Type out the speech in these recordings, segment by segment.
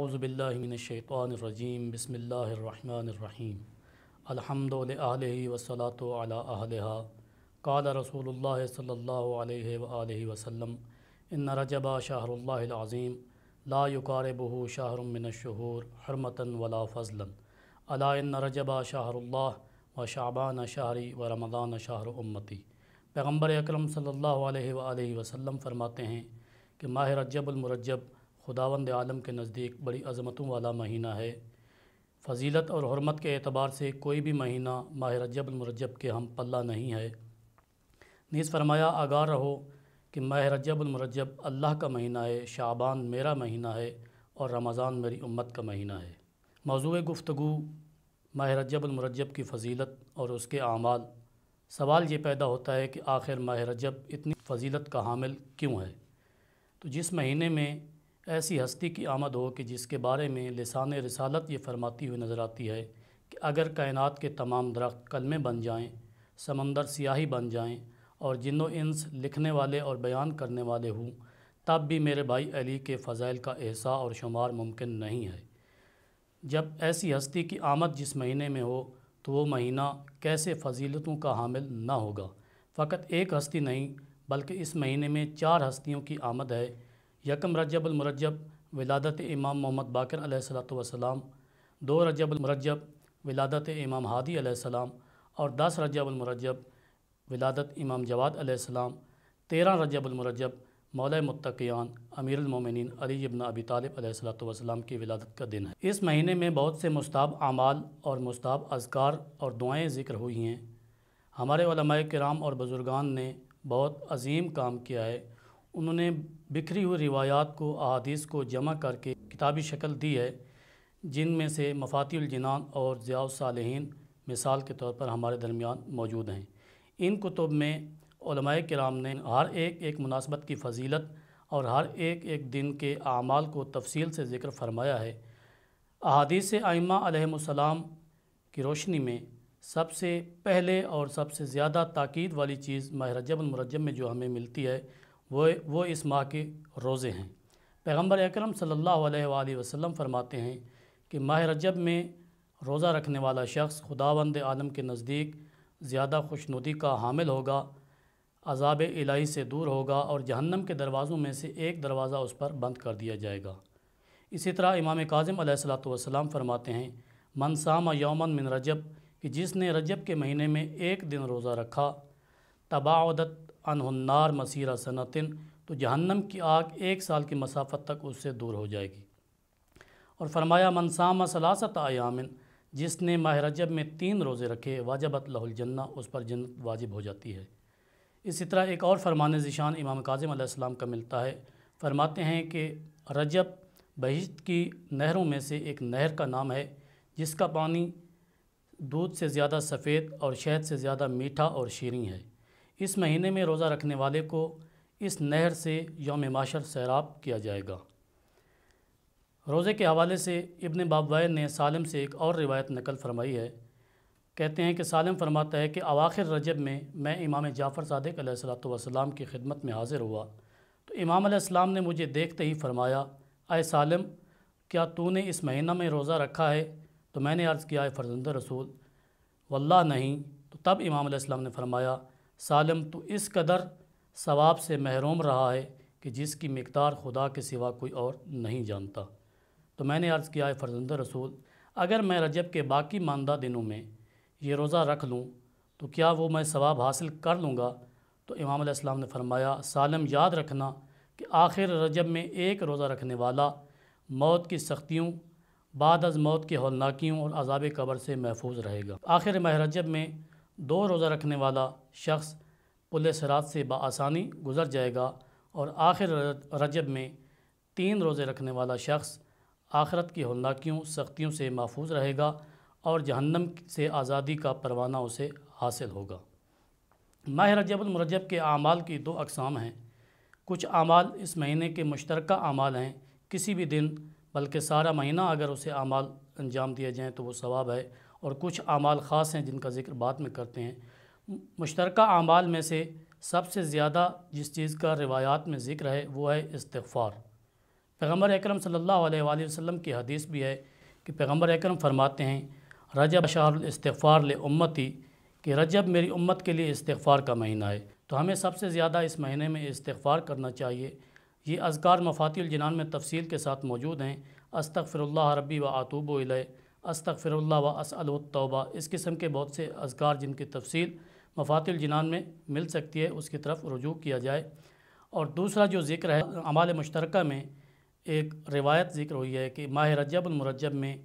اعوذ باللہ من الشیطان الرجیم بسم اللہ الرحمن الرحیم الحمد للہ والصلاۃ علی اہلہا قال رسول اللہ صلی اللہ علیہ وآلہ وسلم ان رجب شہر اللہ العظیم لا یقاربہ شہر من الشہور حرمتا ولا فضلا الا ان رجب شہر اللہ و شعبان شہری و رمضان شہر امتی۔ پیغمبر اکرم صلی اللہ علیہ وآلہ وسلم فرماتے ہیں کہ ماہ رجب المرجب خداوند عالم کے نزدیک بڑی عظمتوں والا مہینہ ہے۔ فضیلت اور حرمت کے اعتبار سے کوئی بھی مہینہ ماہ رجب المرجب کے ہم پلہ نہیں ہے۔ نیز فرمایا آگاہ رہو کہ ماہ رجب المرجب اللہ کا مہینہ ہے، شعبان میرا مہینہ ہے اور رمضان میری امت کا مہینہ ہے۔ موضوع گفتگو ماہ رجب المرجب کی فضیلت اور اس کے اعمال۔ سوال یہ پیدا ہوتا ہے کہ آخر ماہ رجب اتنی فضیلت کا حامل کیوں ہے؟ تو جس مہینے میں ایسی ہستی کی آمد ہو کہ جس کے بارے میں لسان رسالت یہ فرماتی ہوئی نظر آتی ہے کہ اگر کائنات کے تمام درخت کلمے بن جائیں، سمندر سیاہی بن جائیں اور جن و انس لکھنے والے اور بیان کرنے والے ہوں، تب بھی میرے بھائی علی کے فضائل کا احصاء اور شمار ممکن نہیں ہے۔ جب ایسی ہستی کی آمد جس مہینے میں ہو تو وہ مہینہ کیسے فضیلتوں کا حامل نہ ہوگا؟ فقط ایک ہستی نہیں بلکہ اس مہینے میں 4 ہستیوں کی آمد ہے۔ یکم رجب المرجب ولادت امام محمد باقر علیہ السلام، 2 رجب المرجب ولادت امام ہادی علیہ السلام اور 10 رجب المرجب ولادت امام جواد علیہ السلام، 13 رجب المرجب مولا متقیان امیر المومنین علی ابن ابی طالب علیہ السلام کی ولادت کا دن ہے۔ اس مہینے میں بہت سے مستحب اعمال اور مستحب اذکار اور دعائیں ذکر ہوئی ہیں۔ ہمارے علماء کرام اور بزرگان نے بہت عظیم کام کیا ہے۔ انہوں نے بکھری ہوئی روایات کو، احادیث کو جمع کر کے کتابی شکل دی ہے، جن میں سے مفاتیح الجنان اور ضیاء الصالحین مثال کے طور پر ہمارے درمیان موجود ہیں۔ ان کتب میں علماء کرام نے ہر ایک مناسبت کی فضیلت اور ہر ایک دن کے اعمال کو تفصیل سے ذکر فرمایا ہے۔ احادیث ائمہ علیہم السلام کی روشنی میں سب سے پہلے اور سب سے زیادہ تاکید والی چیز ماہ رجب المرجب میں جو ہمیں ملتی ہے وہ اس ماہ کے روزے ہیں۔ پیغمبر اکرم صلی اللہ علیہ وآلہ وسلم فرماتے ہیں کہ ماہ رجب میں روزہ رکھنے والا شخص خداوند عالم کے نزدیک زیادہ خوشنودی کا حامل ہوگا، عذاب الہی سے دور ہوگا اور جہنم کے دروازوں میں سے ایک دروازہ اس پر بند کر دیا جائے گا۔ اسی طرح امام کاظم علیہ السلام فرماتے ہیں من صام یوما من رجب، کہ جس نے رجب کے مہینے میں ایک دن روزہ رکھا، تباعدت عنہ النار مسیرہ سنتن، تو جہنم کی آگ 1 سال کی مسافت تک اس سے دور ہو جائے گی۔ اور فرمایا من صام ثلاثۃ ایام، جس نے ماہ رجب میں 3 روزے رکھے، واجبت لہ الجنہ، اس پر جنت واجب ہو جاتی ہے۔ اسی طرح ایک اور فرمان ذیشان امام کاظم علیہ السلام کا ملتا ہے، فرماتے ہیں کہ رجب بہشت کی نہروں میں سے ایک نہر کا نام ہے جس کا پانی دودھ سے زیادہ سفید اور شہد سے زیادہ میٹھا اور شیریں ہے۔ اس مہینے میں روزہ رکھنے والے کو اس نہر سے یوم معاشر سیراب کیا جائے گا۔ روزے کے حوالے سے ابن بابویہ نے سالم سے ایک اور روایت نقل فرمائی ہے۔ کہتے ہیں کہ سالم فرماتا ہے کہ اواخر رجب میں امام جعفر صادق علیہ السلام کی خدمت میں حاضر ہوا تو امام علیہ السلام نے مجھے دیکھتے ہی فرمایا اے سالم، کیا تو نے اس مہینہ میں روزہ رکھا ہے؟ تو میں نے عرض کیا اے فرزند رسول، واللہ نہیں۔ تو تب امام علیہ السلام نے فرمایا سالم، تو اس قدر ثواب سے محروم رہا ہے کہ جس کی مقدار خدا کے سوا کوئی اور نہیں جانتا۔ تو میں نے عرض کیا اے فرزند رسول، اگر میں رجب کے باقی ماندہ دنوں میں یہ روزہ رکھ لوں تو کیا وہ میں ثواب حاصل کر لوں گا؟ تو امام علیہ السلام نے فرمایا سالم، یاد رکھنا کہ آخر رجب میں ایک روزہ رکھنے والا موت کی سختیوں، بعد از موت کی ہولناکیوں اور عذاب قبر سے محفوظ رہے گا۔ آخر ماہ رجب میں 2 روزہ رکھنے والا شخص پل صراط سے بآسانی گزر جائے گا اور آخر رجب میں 3 روزے رکھنے والا شخص آخرت کی ہولناکیوں، سختیوں سے محفوظ رہے گا اور جہنم سے آزادی کا پروانہ اسے حاصل ہوگا۔ ماہ رجب المرجب کے اعمال کی 2 اقسام ہیں۔ کچھ اعمال اس مہینے کے مشترکہ اعمال ہیں، کسی بھی دن بلکہ سارا مہینہ اگر اسے اعمال انجام دیے جائیں تو وہ ثواب ہے، اور کچھ اعمال خاص ہیں جن کا ذکر بعد میں کرتے ہیں۔ مشترکہ اعمال میں سے سب سے زیادہ جس چیز کا روایات میں ذکر ہے وہ ہے استغفار۔ پیغمبر اکرم صلی اللہ علیہ وآلہ وسلم کی حدیث بھی ہے کہ پیغمبر اکرم فرماتے ہیں رجب شہر الاستغفار لامتی، کہ رجب میری امت کے لیے استغفار کا مہینہ ہے، تو ہمیں سب سے زیادہ اس مہینے میں استغفار کرنا چاہیے۔ یہ اذکار مفاتیح الجنان میں تفصیل کے ساتھ موجود ہیں۔ استغفر اللہ ربی و اتوب الیہ، استغفر اللہ و اسألہ التوبہ، اس قسم کے بہت سے اذکار جن کی تفصیل مفاتیح الجنان میں مل سکتی ہے، اس کی طرف رجوع کیا جائے۔ اور دوسرا جو ذکر ہے اعمال مشترکہ میں ایک روایت ذکر ہوئی ہے کہ ماہ رجب المرجب میں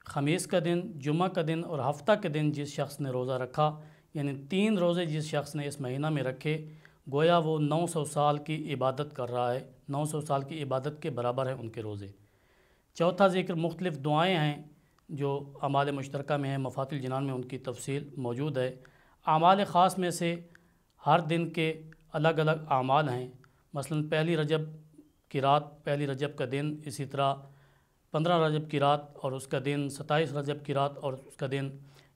خمیس کا دن، جمعہ کا دن اور ہفتہ کے دن جس شخص نے روزہ رکھا، یعنی 3 روزے جس شخص نے اس مہینہ میں رکھے، گویا وہ 900 سال کی عبادت کر رہا ہے، 900 سال کی عبادت کے برابر ہیں ان کے روزے۔ چوتھا ذکر مختلف دعائیں ہیں جو اعمال مشترکہ میں ہیں، مفاتیح الجنان میں ان کی تفصیل موجود ہے۔ اعمال خاص میں سے ہر دن کے الگ الگ اعمال ہیں، مثلا پہلی رجب کی رات، پہلی رجب کا دن، اسی طرح 15 رجب کی رات اور اس کا دن، 27 رجب کی رات اور اس کا دن،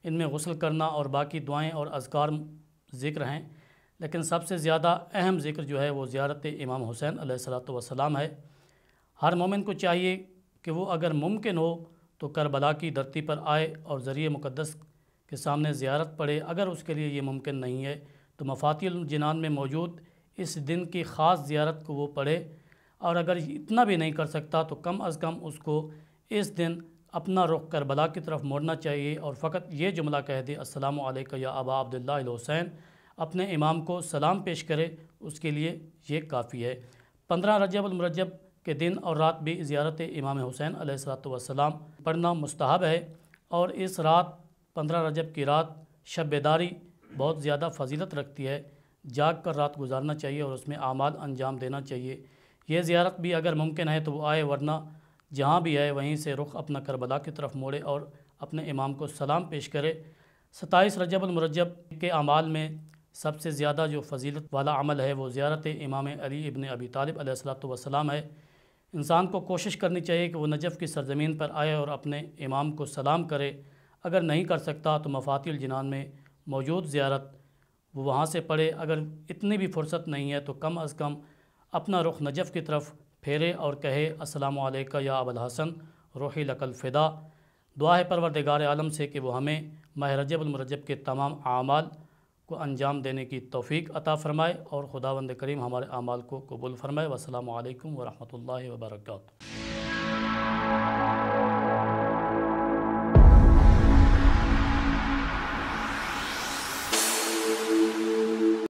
ان میں غسل کرنا اور باقی دعائیں اور اذکار ذکر ہیں۔ لیکن سب سے زیادہ اہم ذکر جو ہے وہ زیارت امام حسین علیہ الصلوۃ والسلام ہے۔ ہر مومن کو چاہیے کہ وہ اگر ممکن ہو تو کربلا کی دھرتی پر آئے اور ذریعہ مقدس کے سامنے زیارت پڑھے۔ اگر اس کے لیے یہ ممکن نہیں ہے تو مفاتیح الجنان میں موجود اس دن کی خاص زیارت کو وہ پڑھے، اور اگر اتنا بھی نہیں کر سکتا تو کم از کم اس کو اس دن اپنا رخ کربلا کی طرف موڑنا چاہیے اور فقط یہ جملہ کہہ دے السلام علیکم یا ابا عبداللہ الحسین، اپنے امام کو سلام پیش کرے، اس کے لیے یہ کافی ہے۔ 15 رجب المرجب کے دن اور رات بھی زیارت امام حسین علیہ الصلوۃ والسلام پڑھنا مستحب ہے، اور اس رات 15 رجب کی رات شب بیداری بہت زیادہ فضیلت رکھتی ہے، جاگ کر رات گزارنا چاہیے اور اس میں اعمال انجام دینا چاہیے۔ یہ زیارت بھی اگر ممکن ہے تو وہ آئے، ورنہ جہاں بھی ہے وہیں سے رخ اپنا کربلا کی طرف موڑے اور اپنے امام کو سلام پیش کرے۔ 27 رجب المرجب کے اعمال میں سب سے زیادہ جو فضیلت والا عمل ہے وہ زیارت امام علی ابن ابی طالب علیہ الصلوۃ والسلام ہے۔ انسان کو کوشش کرنی چاہیے کہ وہ نجف کی سرزمین پر آئے اور اپنے امام کو سلام کرے۔ اگر نہیں کر سکتا تو مفاتیح الجنان میں موجود زیارت وہ وہاں سے پڑھے۔ اگر اتنی بھی فرصت نہیں ہے تو کم از کم اپنا رخ نجف کی طرف پھیرے اور کہے السلام علیکم یا ابا الحسن روحی لک الفدا۔ دعا ہے پروردگار عالم سے کہ وہ ہمیں ماہ رجب المرجب کے تمام اعمال کو انجام دینے کی توفیق عطا فرمائے، اور خداوند کریم ہمارے اعمال کو قبول فرمائے۔ والسلام علیکم ورحمۃ اللہ وبرکاتہ۔